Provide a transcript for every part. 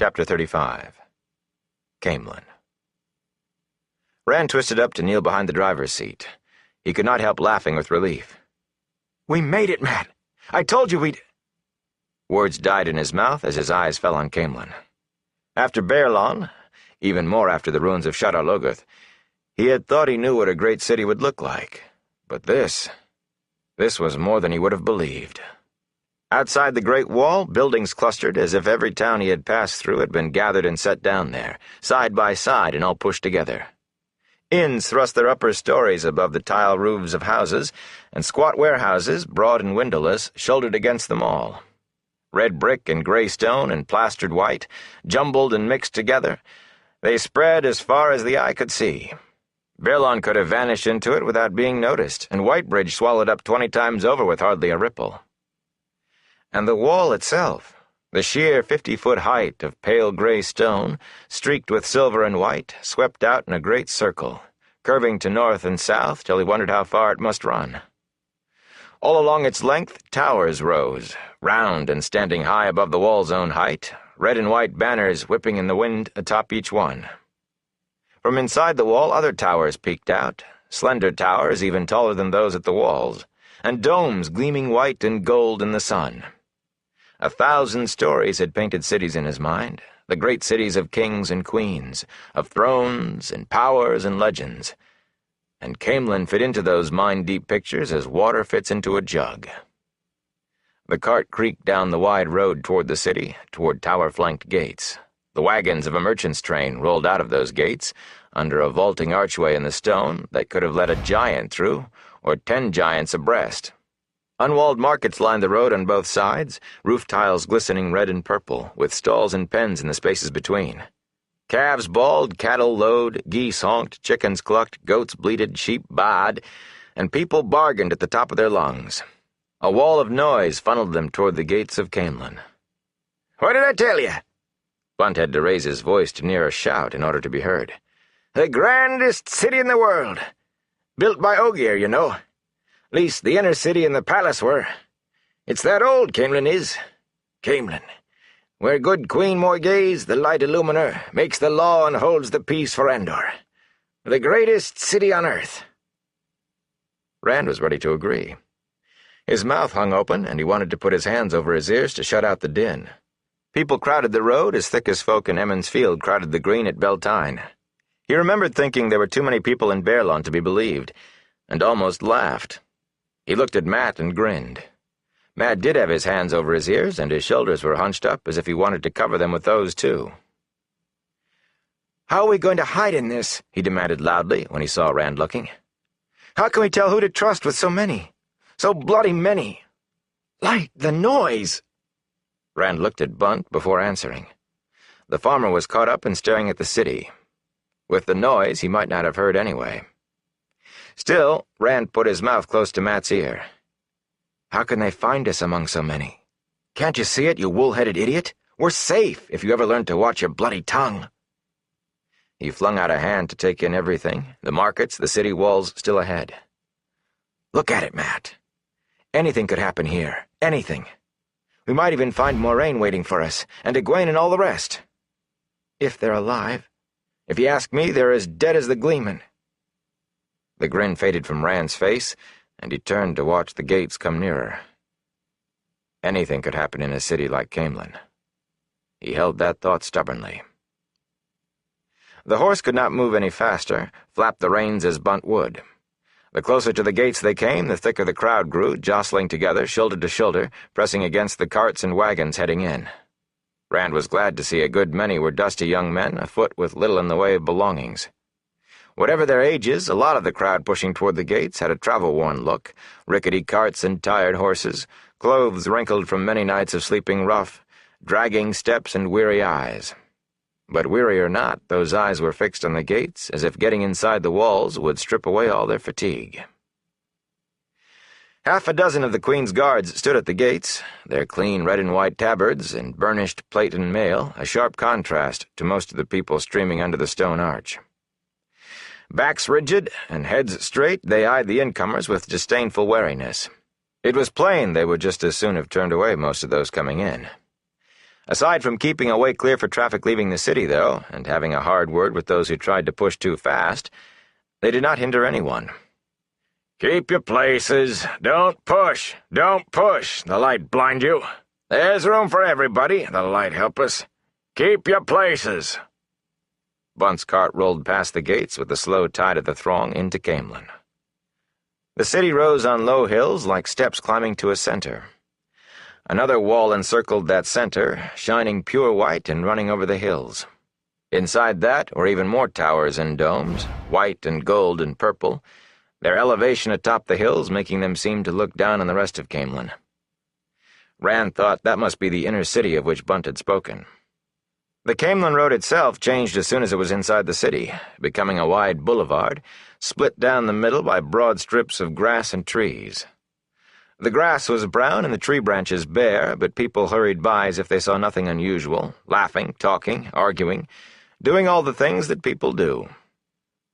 Chapter 35. Caemlyn. Rand twisted up to kneel behind the driver's seat. He could not help laughing with relief. "We made it, Matt! I told you we'd—" Words died in his mouth as his eyes fell on Caemlyn. After Baerlon, even more after the ruins of Shadar Logoth, he had thought he knew what a great city would look like. But this was more than he would have believed. Outside the Great Wall, buildings clustered as if every town he had passed through had been gathered and set down there, side by side and all pushed together. Inns thrust their upper stories above the tile roofs of houses, and squat warehouses, broad and windowless, shouldered against them all. Red brick and gray stone and plastered white, jumbled and mixed together, they spread as far as the eye could see. Baerlon could have vanished into it without being noticed, and Whitebridge swallowed up 20 times over with hardly a ripple. And the wall itself, the sheer 50-foot height of pale gray stone, streaked with silver and white, swept out in a great circle, curving to north and south till he wondered how far it must run. All along its length, towers rose, round and standing high above the wall's own height, red and white banners whipping in the wind atop each one. From inside the wall, other towers peeked out, slender towers even taller than those at the walls, and domes gleaming white and gold in the sun. 1,000 stories had painted cities in his mind, the great cities of kings and queens, of thrones and powers and legends. And Caemlyn fit into those mind-deep pictures as water fits into a jug. The cart creaked down the wide road toward the city, toward tower-flanked gates. The wagons of a merchant's train rolled out of those gates, under a vaulting archway in the stone that could have let a giant through, or 10 giants abreast. Unwalled markets lined the road on both sides, roof tiles glistening red and purple, with stalls and pens in the spaces between. Calves bawled, cattle lowed, geese honked, chickens clucked, goats bleated, sheep baaed, and people bargained at the top of their lungs. A wall of noise funneled them toward the gates of Caemlyn. "What did I tell you?" Bunt had to raise his voice to near a shout in order to be heard. "The grandest city in the world. Built by Ogier, you know. Least the inner city and the palace were. It's that old, Caemlyn is. Caemlyn, where good Queen Morgaze, the light illuminer, makes the law and holds the peace for Endor. The greatest city on earth." Rand was ready to agree. His mouth hung open, and he wanted to put his hands over his ears to shut out the din. People crowded the road as thick as folk in Emmons Field crowded the green at Beltane. He remembered thinking there were too many people in Baerlon to be believed, and almost laughed. He looked at Matt and grinned. Matt did have his hands over his ears, and his shoulders were hunched up as if he wanted to cover them with those, too. "How are we going to hide in this?" he demanded loudly when he saw Rand looking. "How can we tell who to trust with so many? So bloody many? Light, the noise!" Rand looked at Bunt before answering. The farmer was caught up and staring at the city. With the noise, he might not have heard anyway. Still, Rand put his mouth close to Matt's ear. "How can they find us among so many? Can't you see it, you wool-headed idiot? We're safe, if you ever learn to watch your bloody tongue." He flung out a hand to take in everything, the markets, the city walls still ahead. "Look at it, Matt. Anything could happen here. Anything. We might even find Moraine waiting for us, and Egwene and all the rest. If they're alive. If you ask me, they're as dead as the Gleeman." The grin faded from Rand's face, and he turned to watch the gates come nearer. Anything could happen in a city like Caemlyn. He held that thought stubbornly. The horse could not move any faster, flap the reins as Bunt would. The closer to the gates they came, the thicker the crowd grew, jostling together, shoulder to shoulder, pressing against the carts and wagons heading in. Rand was glad to see a good many were dusty young men, afoot with little in the way of belongings. Whatever their ages, a lot of the crowd pushing toward the gates had a travel-worn look, rickety carts and tired horses, clothes wrinkled from many nights of sleeping rough, dragging steps and weary eyes. But weary or not, those eyes were fixed on the gates, as if getting inside the walls would strip away all their fatigue. 6 of the Queen's guards stood at the gates, their clean red and white tabards and burnished plate and mail a sharp contrast to most of the people streaming under the stone arch. Backs rigid and heads straight, they eyed the incomers with disdainful wariness. It was plain they would just as soon have turned away most of those coming in. Aside from keeping a way clear for traffic leaving the city, though, and having a hard word with those who tried to push too fast, they did not hinder anyone. "Keep your places. Don't push. Don't push. The light blind you. There's room for everybody. The light help us. Keep your places." Bunt's cart rolled past the gates with the slow tide of the throng into Caemlyn. The city rose on low hills like steps climbing to a center. Another wall encircled that center, shining pure white and running over the hills. Inside that were even more towers and domes, white and gold and purple, their elevation atop the hills making them seem to look down on the rest of Caemlyn. Rand thought that must be the inner city of which Bunt had spoken. The Caemlyn Road itself changed as soon as it was inside the city, becoming a wide boulevard, split down the middle by broad strips of grass and trees. The grass was brown and the tree branches bare, but people hurried by as if they saw nothing unusual, laughing, talking, arguing, doing all the things that people do.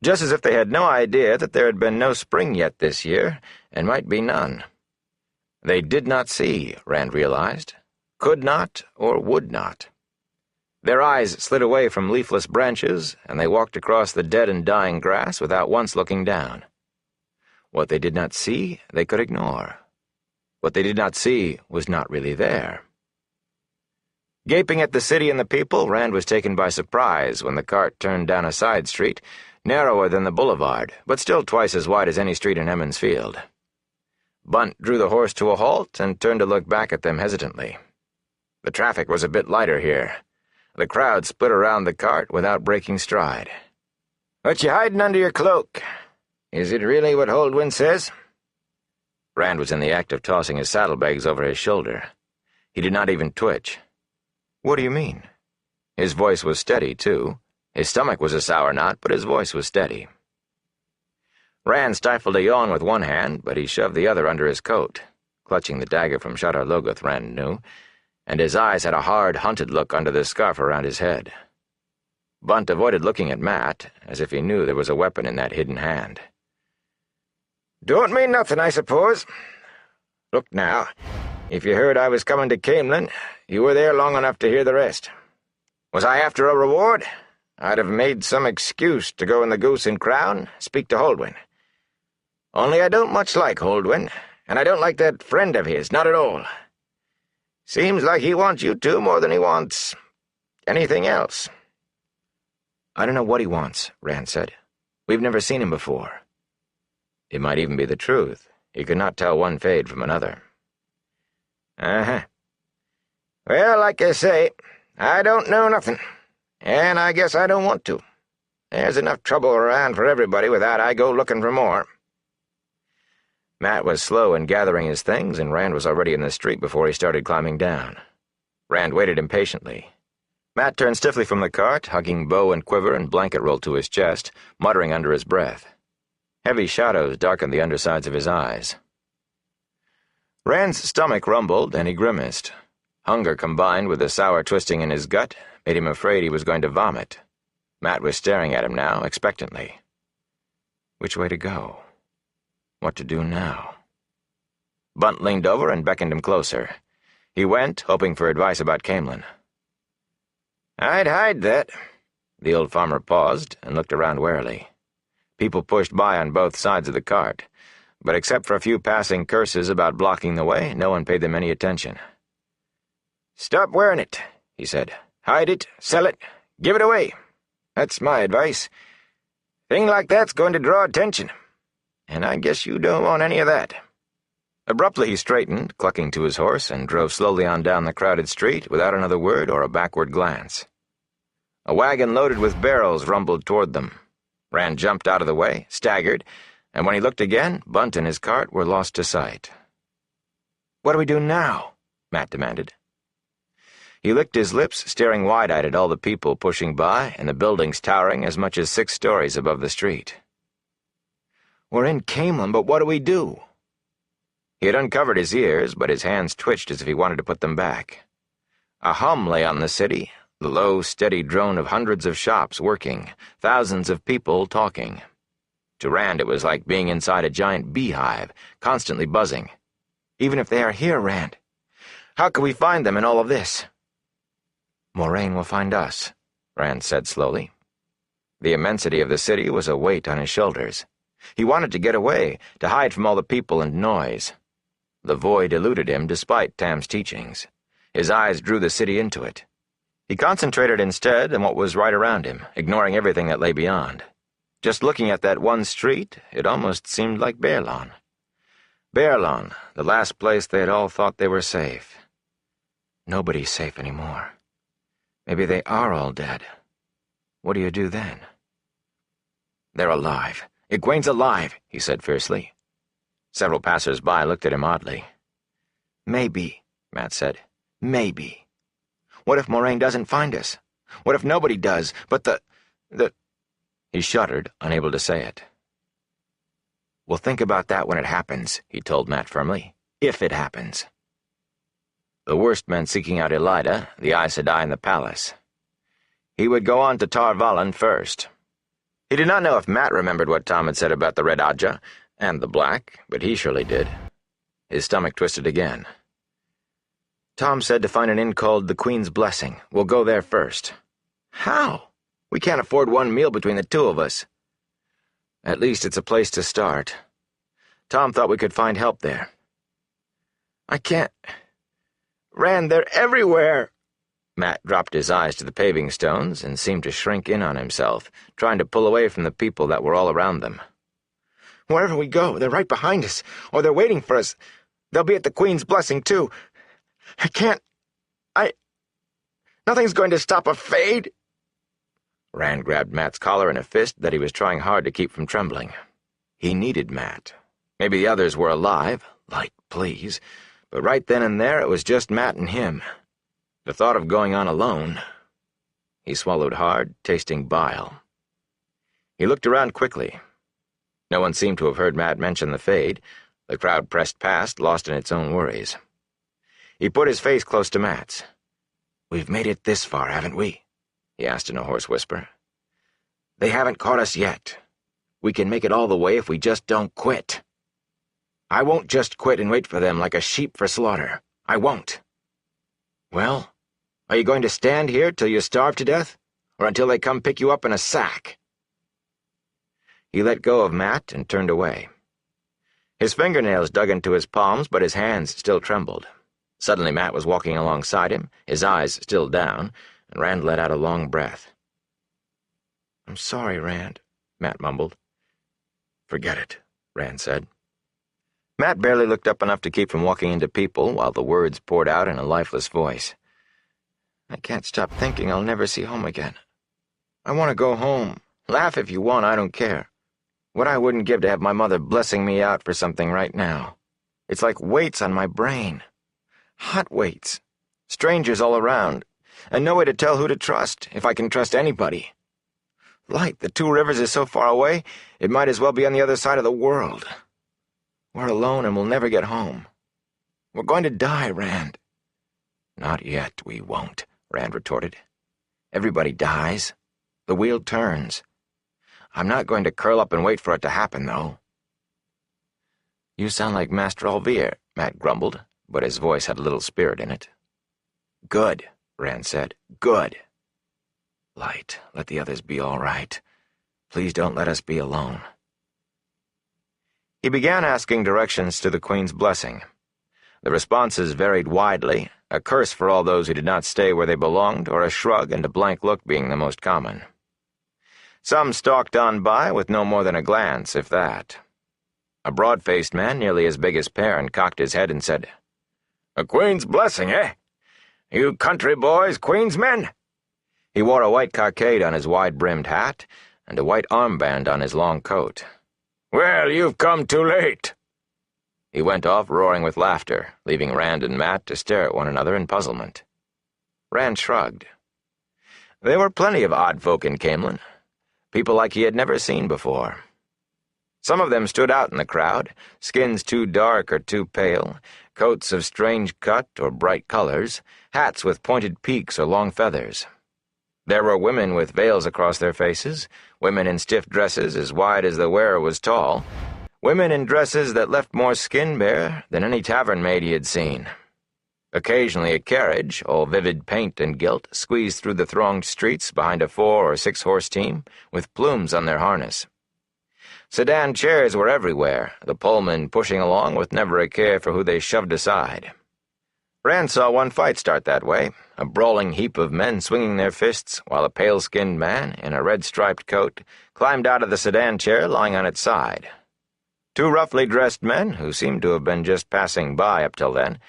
Just as if they had no idea that there had been no spring yet this year, and might be none. They did not see, Rand realized, could not or would not. Their eyes slid away from leafless branches, and they walked across the dead and dying grass without once looking down. What they did not see, they could ignore. What they did not see was not really there. Gaping at the city and the people, Rand was taken by surprise when the cart turned down a side street, narrower than the boulevard, but still twice as wide as any street in Emmons Field. Bunt drew the horse to a halt and turned to look back at them hesitantly. The traffic was a bit lighter here. The crowd split around the cart without breaking stride. "What you hiding under your cloak? Is it really what Holdwyn says?" Rand was in the act of tossing his saddlebags over his shoulder. He did not even twitch. "What do you mean?" His voice was steady, too. His stomach was a sour knot, but his voice was steady. Rand stifled a yawn with one hand, but he shoved the other under his coat, clutching the dagger from Shadar Logoth, Rand knew, and his eyes had a hard, hunted look under the scarf around his head. Bunt avoided looking at Matt, as if he knew there was a weapon in that hidden hand. "Don't mean nothing, I suppose. Look now, if you heard I was coming to Caemlyn, you were there long enough to hear the rest. Was I after a reward? I'd have made some excuse to go in the Goose and Crown, speak to Holdwyn. Only I don't much like Holdwyn, and I don't like that friend of his, not at all. Seems like he wants you two more than he wants anything else." "I don't know what he wants," Rand said. "We've never seen him before." It might even be the truth. He could not tell one fade from another. Uh-huh. Well, like I say, I don't know nothing, and I guess I don't want to. There's enough trouble around for everybody without I go looking for more." Matt was slow in gathering his things, and Rand was already in the street before he started climbing down. Rand waited impatiently. Matt turned stiffly from the cart, hugging bow and quiver and blanket roll to his chest, muttering under his breath. Heavy shadows darkened the undersides of his eyes. Rand's stomach rumbled, and he grimaced. Hunger combined with the sour twisting in his gut made him afraid he was going to vomit. Matt was staring at him now, expectantly. Which way to go? What to do now? Bunt leaned over and beckoned him closer. He went, hoping for advice about Caemlyn. "I'd hide that." The old farmer paused and looked around warily. People pushed by on both sides of the cart, but except for a few passing curses about blocking the way, no one paid them any attention. "Stop wearing it," he said. "Hide it, sell it, give it away. That's my advice. Thing like that's going to draw attention, and I guess you don't want any of that." Abruptly he straightened, clucking to his horse, and drove slowly on down the crowded street without another word or a backward glance. A wagon loaded with barrels rumbled toward them. Rand jumped out of the way, staggered, and when he looked again, Bunt and his cart were lost to sight. "What do we do now?" Matt demanded. He licked his lips, staring wide-eyed at all the people pushing by and the buildings towering as much as 6 stories above the street. "We're in Caemlyn, but what do we do?" He had uncovered his ears, but his hands twitched as if he wanted to put them back. A hum lay on the city, the low, steady drone of hundreds of shops working, thousands of people talking. To Rand it was like being inside a giant beehive, constantly buzzing. "Even if they are here, Rand, how can we find them in all of this?" "Moraine will find us," Rand said slowly. The immensity of the city was a weight on his shoulders. He wanted to get away, to hide from all the people and noise. The void eluded him despite Tam's teachings. His eyes drew the city into it. He concentrated instead on what was right around him, ignoring everything that lay beyond. Just looking at that one street, it almost seemed like Baerlon. Baerlon, the last place they had all thought they were safe. Nobody's safe anymore. Maybe they are all dead. What do you do then? "They're alive. Egwene's alive," he said fiercely. Several passers-by looked at him oddly. "Maybe," Matt said. "Maybe. What if Moraine doesn't find us? What if nobody does, but the... He shuddered, unable to say it. "We'll think about that when it happens," he told Matt firmly. "If it happens." The worst meant seeking out Elida, the Aes Sedai in the palace. He would go on to Tar Valon first. He did not know if Matt remembered what Tom had said about the Red Ajah and the Black, but he surely did. His stomach twisted again. "Tom said to find an inn called the Queen's Blessing. We'll go there first." "How? We can't afford one meal between the two of us." "At least it's a place to start. Tom thought we could find help there." "I can't... Rand, they're everywhere." Matt dropped his eyes to the paving stones and seemed to shrink in on himself, trying to pull away from the people that were all around them. "Wherever we go, they're right behind us, or they're waiting for us. They'll be at the Queen's Blessing, too. I can't... Nothing's going to stop a fade." Rand grabbed Matt's collar in a fist that he was trying hard to keep from trembling. He needed Matt. Maybe the others were alive, like, please, but right then and there it was just Matt and him. The thought of going on alone... He swallowed hard, tasting bile. He looked around quickly. No one seemed to have heard Matt mention the fade. The crowd pressed past, lost in its own worries. He put his face close to Matt's. "We've made it this far, haven't we?" he asked in a hoarse whisper. "They haven't caught us yet. We can make it all the way if we just don't quit. I won't just quit and wait for them like a sheep for slaughter. I won't." "Well, are you going to stand here till you starve to death, or until they come pick you up in a sack?" He let go of Matt and turned away. His fingernails dug into his palms, but his hands still trembled. Suddenly Matt was walking alongside him, his eyes still down, and Rand let out a long breath. "I'm sorry, Rand," Matt mumbled. "Forget it," Rand said. Matt barely looked up enough to keep from walking into people while the words poured out in a lifeless voice. "I can't stop thinking I'll never see home again. I want to go home. Laugh if you want, I don't care. What I wouldn't give to have my mother blessing me out for something right now. It's like weights on my brain. Hot weights. Strangers all around. And no way to tell who to trust, if I can trust anybody. Light, the Two Rivers is so far away, it might as well be on the other side of the world. We're alone and we'll never get home. We're going to die, Rand." "Not yet, we won't," Rand retorted. "Everybody dies. The wheel turns. I'm not going to curl up and wait for it to happen, though." "You sound like Master Alvear," Matt grumbled, but his voice had a little spirit in it. "Good," Rand said. "Good. Light, let the others be all right. Please don't let us be alone." He began asking directions to the Queen's Blessing. The responses varied widely, a curse for all those who did not stay where they belonged, or a shrug and a blank look being the most common. Some stalked on by with no more than a glance, if that. A broad-faced man nearly as big as Perrin cocked his head and said, "A Queen's Blessing, eh? You country boys, Queen's men?" He wore a white cockade on his wide-brimmed hat and a white armband on his long coat. "Well, you've come too late." He went off roaring with laughter, leaving Rand and Matt to stare at one another in puzzlement. Rand shrugged. There were plenty of odd folk in Caemlyn, people like he had never seen before. Some of them stood out in the crowd, skins too dark or too pale, coats of strange cut or bright colors, hats with pointed peaks or long feathers. There were women with veils across their faces, women in stiff dresses as wide as the wearer was tall, women in dresses that left more skin bare than any tavern maid he had seen. Occasionally a carriage, all vivid paint and gilt, squeezed through the thronged streets behind a 4- or 6-horse team, with plumes on their harness. Sedan chairs were everywhere, the polemen pushing along with never a care for who they shoved aside. Rand saw one fight start that way, a brawling heap of men swinging their fists, while a pale-skinned man, in a red-striped coat, climbed out of the sedan chair lying on its side. 2 roughly dressed men, who seemed to have been just passing by up till then,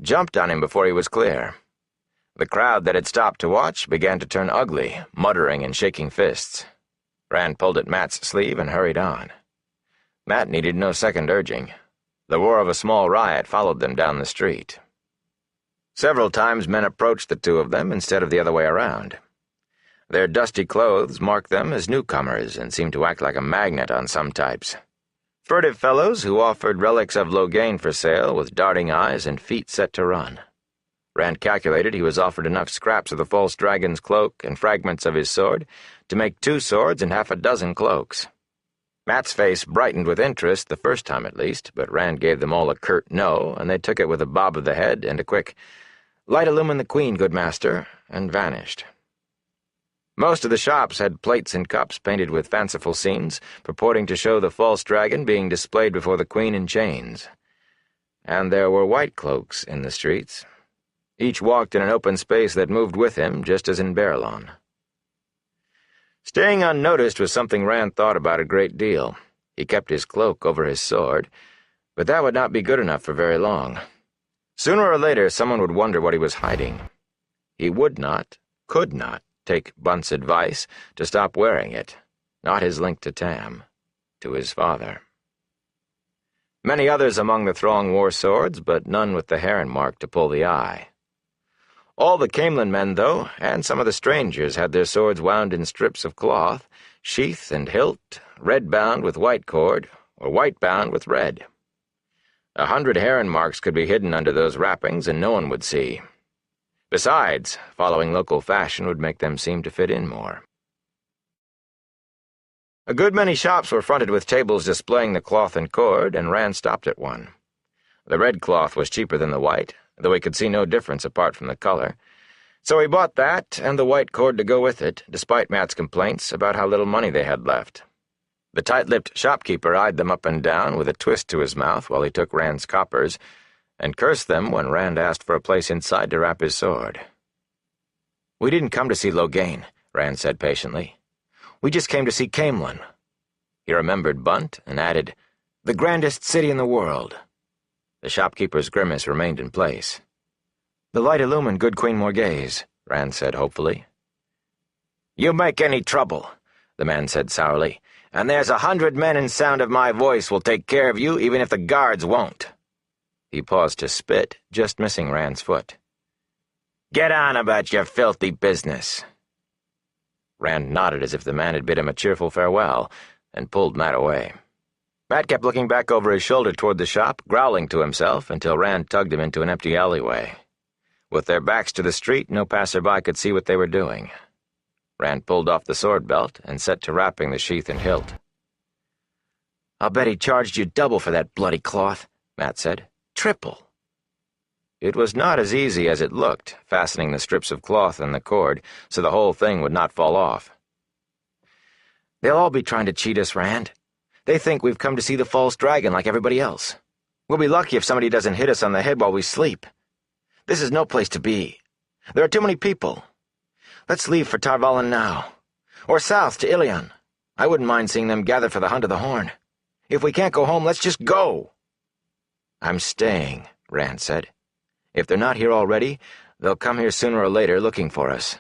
jumped on him before he was clear. The crowd that had stopped to watch began to turn ugly, muttering and shaking fists. Rand pulled at Matt's sleeve and hurried on. Matt needed no second urging. The roar of a small riot followed them down the street. Several times men approached the 2 of them instead of the other way around. Their dusty clothes marked them as newcomers and seemed to act like a magnet on some types. Furtive fellows who offered relics of Loghain for sale with darting eyes and feet set to run. Rand calculated he was offered enough scraps of the false dragon's cloak and fragments of his sword to make 2 swords and half a dozen cloaks. Matt's face brightened with interest the first time at least, but Rand gave them all a curt no, and they took it with a bob of the head and a quick, "Light illumine the Queen, good master," and vanished. Most of the shops had plates and cups painted with fanciful scenes, purporting to show the false dragon being displayed before the Queen in chains. And there were white cloaks in the streets. Each walked in an open space that moved with him, just as in Baerlon. Staying unnoticed was something Rand thought about a great deal. He kept his cloak over his sword, but that would not be good enough for very long. Sooner or later, someone would wonder what he was hiding. He would not, could not, take Bunt's advice to stop wearing it, not his link to Tam, to his father. Many others among the throng wore swords, but none with the heron mark to pull the eye. All the Caemlyn men, though, and some of the strangers, had their swords wound in strips of cloth, sheath and hilt, red-bound with white cord, or white-bound with red. 100 heron marks could be hidden under those wrappings, and no one would see. Besides, following local fashion would make them seem to fit in more. A good many shops were fronted with tables displaying the cloth and cord, and Rand stopped at one. The red cloth was cheaper than the white, though he could see no difference apart from the color, so he bought that and the white cord to go with it, despite Matt's complaints about how little money they had left. The tight-lipped shopkeeper eyed them up and down with a twist to his mouth while he took Rand's coppers, and cursed them when Rand asked for a place inside to wrap his sword. "We didn't come to see Loghain," Rand said patiently. "We just came to see Caemlyn." He remembered Bunt and added, "The grandest city in the world." The shopkeeper's grimace remained in place. "The light illumine good Queen Morghese," Rand said hopefully. "You make any trouble," the man said sourly, "and there's 100 men in sound of my voice will take care of you even if the guards won't." He paused to spit, just missing Rand's foot. "Get on about your filthy business." Rand nodded as if the man had bid him a cheerful farewell, and pulled Matt away. Matt kept looking back over his shoulder toward the shop, growling to himself until Rand tugged him into an empty alleyway. With their backs to the street, no passerby could see what they were doing. Rand pulled off the sword belt and set to wrapping the sheath and hilt. "I'll bet he charged you double for that bloody cloth," Matt said. "Triple." It was not as easy as it looked, fastening the strips of cloth and the cord so the whole thing would not fall off. "They'll all be trying to cheat us, Rand. They think we've come to see the false dragon like everybody else. We'll be lucky if somebody doesn't hit us on the head while we sleep. This is no place to be. There are too many people. Let's leave for Tar Valon now. Or south to Ilion. I wouldn't mind seeing them gather for the Hunt of the Horn. If we can't go home, let's just go." "I'm staying," Rand said. "If they're not here already, they'll come here sooner or later looking for us."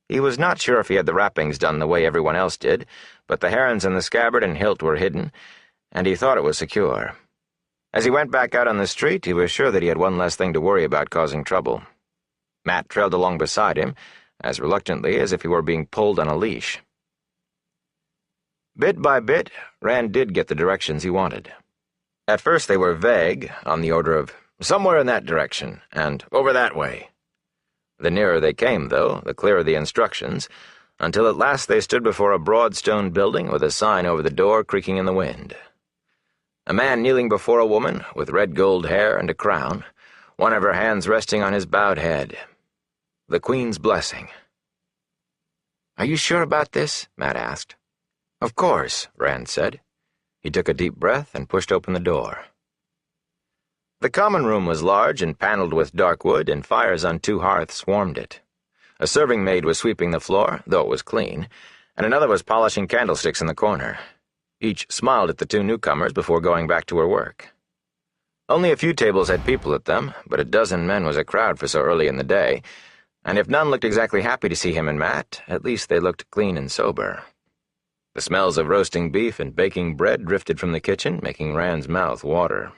He was not sure if he had the wrappings done the way everyone else did, but the herons and the scabbard and hilt were hidden, and he thought it was secure. As he went back out on the street, he was sure that he had one less thing to worry about causing trouble. Matt trailed along beside him, as reluctantly as if he were being pulled on a leash. Bit by bit, Rand did get the directions he wanted. At first they were vague, on the order of, "Somewhere in that direction," and "Over that way." The nearer they came, though, the clearer the instructions, until at last they stood before a broad stone building with a sign over the door creaking in the wind. A man kneeling before a woman, with red gold hair and a crown, one of her hands resting on his bowed head. The Queen's blessing. "Are you sure about this?" Matt asked. "Of course," Rand said. He took a deep breath and pushed open the door. The common room was large and paneled with dark wood, and fires on 2 hearths warmed it. A serving maid was sweeping the floor, though it was clean, and another was polishing candlesticks in the corner. Each smiled at the 2 newcomers before going back to her work. Only a few tables had people at them, but a dozen men was a crowd for so early in the day, and if none looked exactly happy to see him and Matt, at least they looked clean and sober. The smells of roasting beef and baking bread drifted from the kitchen, making Rand's mouth water.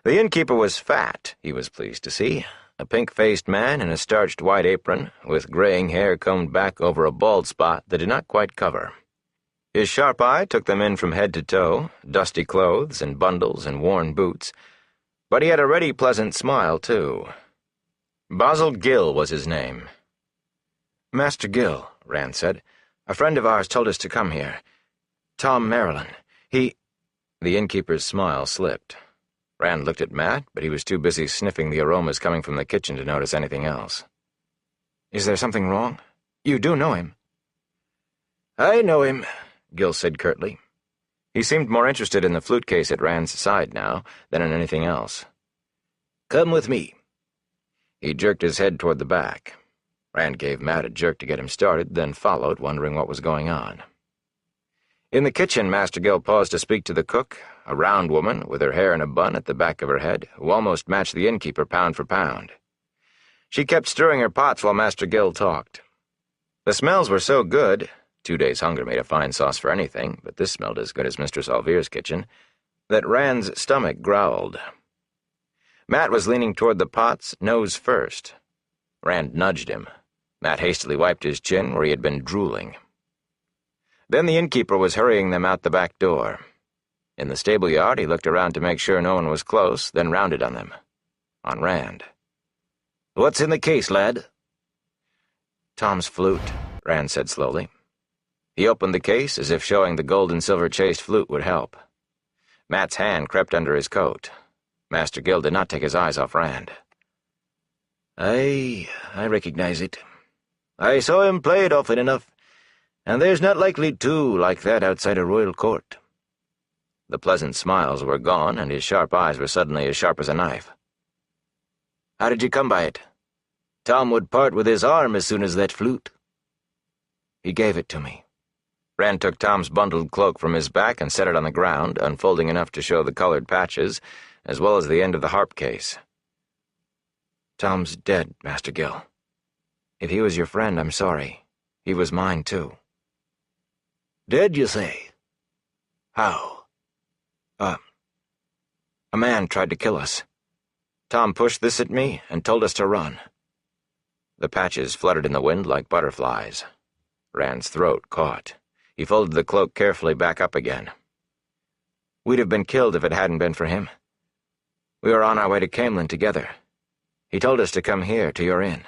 The innkeeper was fat, he was pleased to see, a pink-faced man in a starched white apron, with graying hair combed back over a bald spot that did not quite cover. His sharp eye took them in from head to toe, dusty clothes and bundles and worn boots, but he had a ready, pleasant smile, too. Basil Gill was his name. "Master Gill," Rand said, "a friend of ours told us to come here. Tom Marilyn. He—" The innkeeper's smile slipped. Rand looked at Matt, but he was too busy sniffing the aromas coming from the kitchen to notice anything else. "Is there something wrong? You do know him." "I know him," Gill said curtly. He seemed more interested in the flute case at Rand's side now than in anything else. "Come with me." He jerked his head toward the back. Rand gave Matt a jerk to get him started, then followed, wondering what was going on. In the kitchen, Master Gill paused to speak to the cook, a round woman with her hair in a bun at the back of her head, who almost matched the innkeeper pound for pound. She kept stirring her pots while Master Gill talked. The smells were so good— 2 days' hunger made a fine sauce for anything, but this smelled as good as Mistress Alvere's kitchen— that Rand's stomach growled. Matt was leaning toward the pots, nose first. Rand nudged him. Matt hastily wiped his chin where he had been drooling. Then the innkeeper was hurrying them out the back door. In the stable yard, he looked around to make sure no one was close, then rounded on them. On Rand. "What's in the case, lad?" "Tom's flute," Rand said slowly. He opened the case as if showing the gold and silver chased flute would help. Matt's hand crept under his coat. Master Gill did not take his eyes off Rand. I recognize it. I saw him play it often enough, and there's not likely 2 like that outside a royal court." The pleasant smiles were gone, and his sharp eyes were suddenly as sharp as a knife. "How did you come by it? Tom would part with his arm as soon as that flute." "He gave it to me." Rand took Tom's bundled cloak from his back and set it on the ground, unfolding enough to show the colored patches, as well as the end of the harp case. "Tom's dead, Master Gill. If he was your friend, I'm sorry. He was mine, too." "Dead, you say? How?" A man tried to kill us. Tom pushed this at me and told us to run." The patches fluttered in the wind like butterflies. Rand's throat caught. He folded the cloak carefully back up again. "We'd have been killed if it hadn't been for him. We were on our way to Caemlyn together. He told us to come here, to your inn."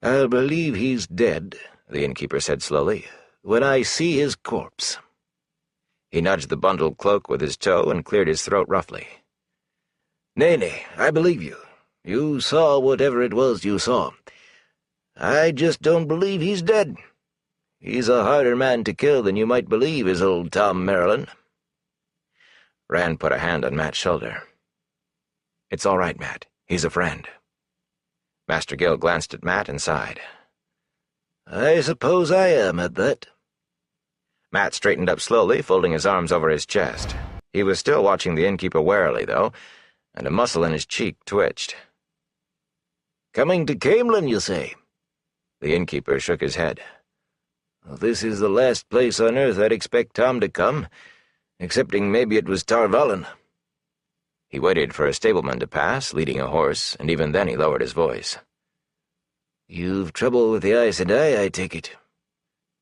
"I'll believe he's dead," the innkeeper said slowly, "when I see his corpse." He nudged the bundled cloak with his toe and cleared his throat roughly. "Nynaeve, I believe you. You saw whatever it was you saw. I just don't believe he's dead. He's a harder man to kill than you might believe, is old Tom Marilyn." Rand put a hand on Matt's shoulder. "It's all right, Matt. He's a friend." Master Gill glanced at Matt and sighed. "I suppose I am at that." Matt straightened up slowly, folding his arms over his chest. He was still watching the innkeeper warily, though, and a muscle in his cheek twitched. "Coming to Caemlyn, you say?" The innkeeper shook his head. "This is the last place on earth I'd expect Tom to come, excepting maybe it was Tarvallen." He waited for a stableman to pass, leading a horse, and even then he lowered his voice. "You've trouble with the Aes Sedai, I take it?"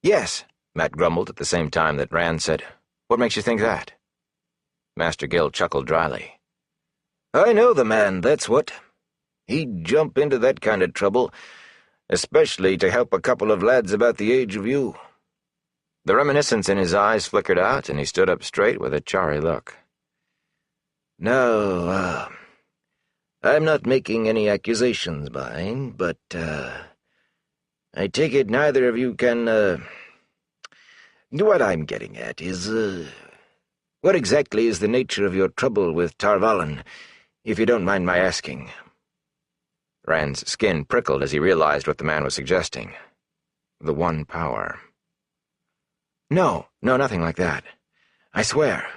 "Yes," Matt grumbled at the same time that Rand said, "What makes you think that?" Master Gill chuckled dryly. "I know the man, that's what. He'd jump into that kind of trouble, especially to help a couple of lads about the age of you." The reminiscence in his eyes flickered out, and he stood up straight with a chary look. "Now, I'm not making any accusations, mind, but, I take it neither of you can, What I'm getting at is, what exactly is the nature of your trouble with Tar Valon, if you don't mind my asking? Rand's skin prickled as he realized what the man was suggesting. The One Power. No, nothing like that. I swear.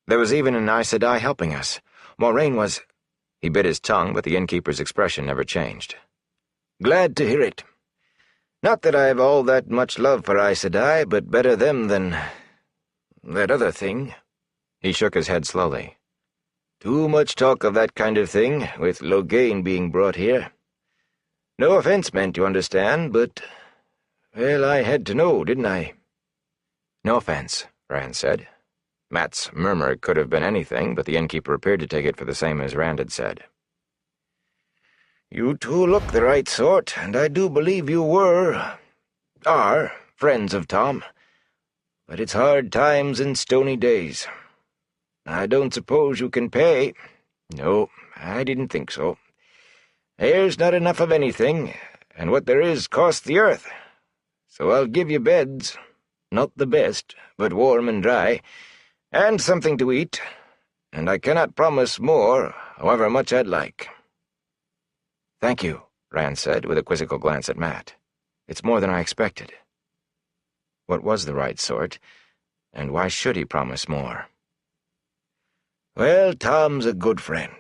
There was even an Aes Sedai helping us. Moraine was— He bit his tongue, but the innkeeper's expression never changed. Glad to hear it. Not that I have all that much love for Aes Sedai, but better them than that other thing. He shook his head slowly. Too much talk of that kind of thing, with Loghain being brought here. No offense meant, you understand, but, well, I had to know, didn't I? No offense, Rand said. Mat's murmur could have been anything, but the innkeeper appeared to take it for the same as Rand had said. You two look the right sort, and I do believe you are, friends of Tom. But it's hard times and stony days. I don't suppose you can pay. No, I didn't think so. There's not enough of anything, and what there is costs the earth. So I'll give you beds, not the best, but warm and dry, and something to eat, and I cannot promise more, however much I'd like. Thank you, Rand said, with a quizzical glance at Mat. It's more than I expected. What was the right sort, and why should he promise more? Well, Tom's a good friend,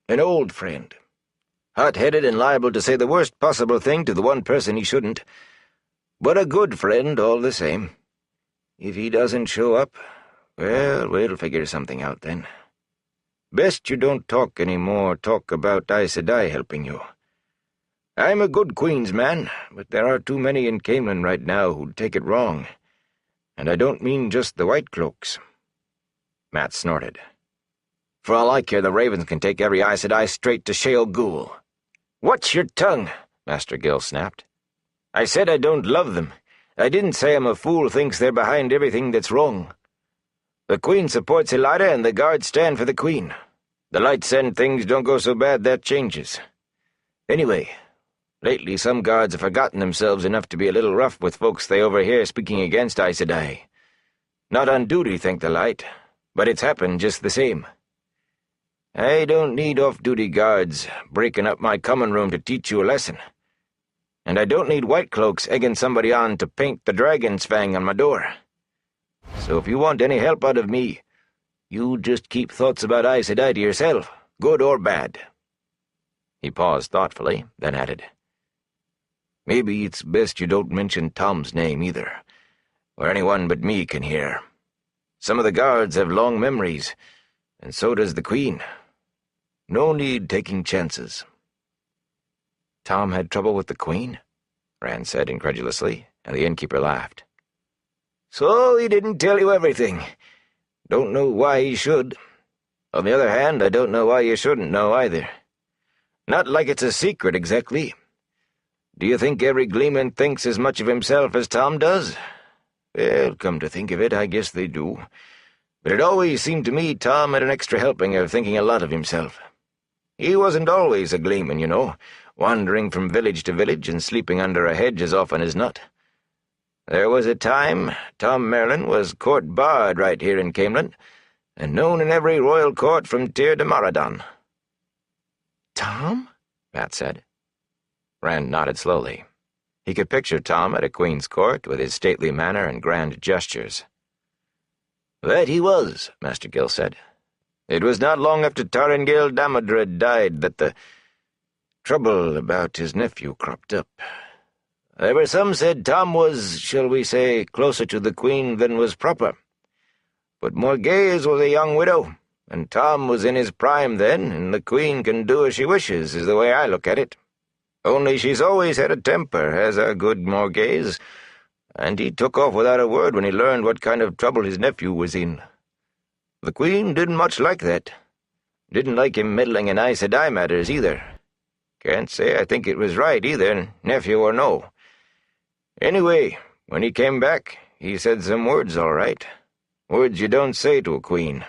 an old friend. Hot-headed and liable to say the worst possible thing to the one person he shouldn't, but a good friend all the same. If he doesn't show up, well, we'll figure something out then. Best you don't talk any more talk about Aes Sedai helping you. I'm a good Queen's man, but there are too many in Caemlyn right now who'd take it wrong. And I don't mean just the White Cloaks. Mat snorted. For all I care, the Ravens can take every Aes Sedai straight to Shale Ghul. Watch your tongue, Master Gil snapped. I said I don't love them. I didn't say I'm a fool thinks they're behind everything that's wrong. The Queen supports Elida and the Guards stand for the Queen. The Lights End things don't go so bad, that changes. Anyway, lately some Guards have forgotten themselves enough to be a little rough with folks they overhear speaking against Aes Sedai. Not on duty, thank the light, but it's happened just the same. I don't need off-duty guards breaking up my common room to teach you a lesson. And I don't need White Cloaks egging somebody on to paint the dragon's fang on my door. So if you want any help out of me, you just keep thoughts about Aes Sedai to yourself, good or bad. He paused thoughtfully, then added, Maybe it's best you don't mention Tom's name either, where anyone but me can hear. Some of the Guards have long memories, and so does the Queen. No need taking chances. Tom had trouble with the Queen? Rand said incredulously, and the innkeeper laughed. So he didn't tell you everything. Don't know why he should. On the other hand, I don't know why you shouldn't know either. Not like it's a secret, exactly. Do you think every Gleeman thinks as much of himself as Tom does? Well, come to think of it, I guess they do. But it always seemed to me Tom had an extra helping of thinking a lot of himself. He wasn't always a Gleeman, you know, wandering from village to village and sleeping under a hedge as often as not. There was a time Tom Merlin was court bard right here in Caemlyn, and known in every royal court from Tyr to Maradon. Tom? Mat said. Rand nodded slowly. He could picture Tom at a queen's court with his stately manner and grand gestures. That he was, Master Gil said. It was not long after Tarangil Damodred died that the trouble about his nephew cropped up. There were some said Tom was, shall we say, closer to the Queen than was proper. But Morgase was a young widow, and Tom was in his prime then, and the Queen can do as she wishes, is the way I look at it. Only she's always had a temper, has our good Morgase, and he took off without a word when he learned what kind of trouble his nephew was in. The Queen didn't much like that. Didn't like him meddling in Aes Sedai matters, either. Can't say I think it was right, either, nephew or no. Anyway, when he came back, he said some words, all right. Words you don't say to a queen.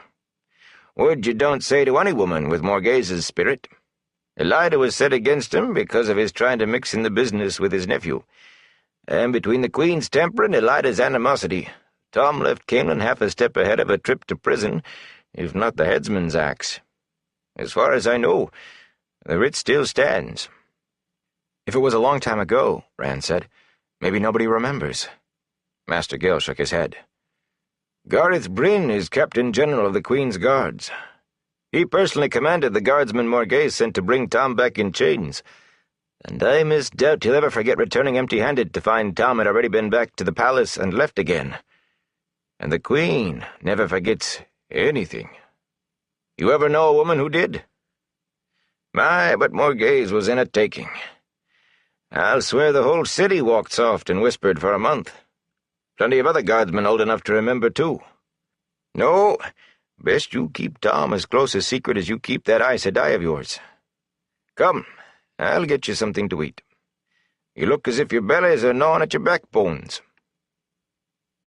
Words you don't say to any woman with Morgase's spirit. Ellida was set against him because of his trying to mix in the business with his nephew. And between the Queen's temper and Ellida's animosity, Tom left Caemlyn half a step ahead of a trip to prison, if not the headsman's axe. As far as I know, the writ still stands." "If it was a long time ago," Rand said, "maybe nobody remembers." Master Gale shook his head. "Gareth Bryn is Captain General of the Queen's Guards. He personally commanded the guardsmen Morgase sent to bring Tom back in chains, and I misdoubt he'll ever forget returning empty-handed to find Tom had already been back to the palace and left again. And the Queen never forgets anything. You ever know a woman who did? My, but Morgase was in a taking. I'll swear the whole city walked soft and whispered for a month. Plenty of other guardsmen old enough to remember, too. No, best you keep Tom as close a secret as you keep that Aes Sedai of yours. Come, I'll get you something to eat. You look as if your bellies are gnawing at your backbones."